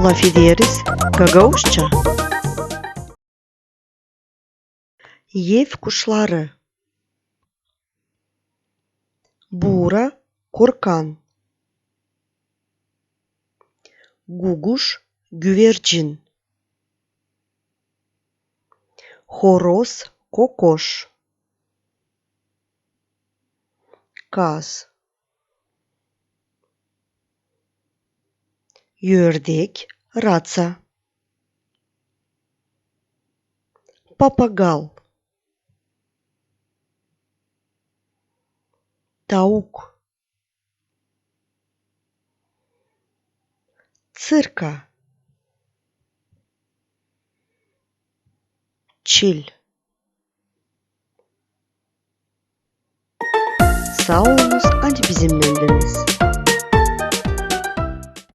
laf ederiz Gagavuzca. Ev kuşları: buğra, korkan; guguş, güvercin; horoz, kokoş; kaz; ördek, ratsa; papagay; tavuk; цирка; çil. Sağolunuz, hadi bizimle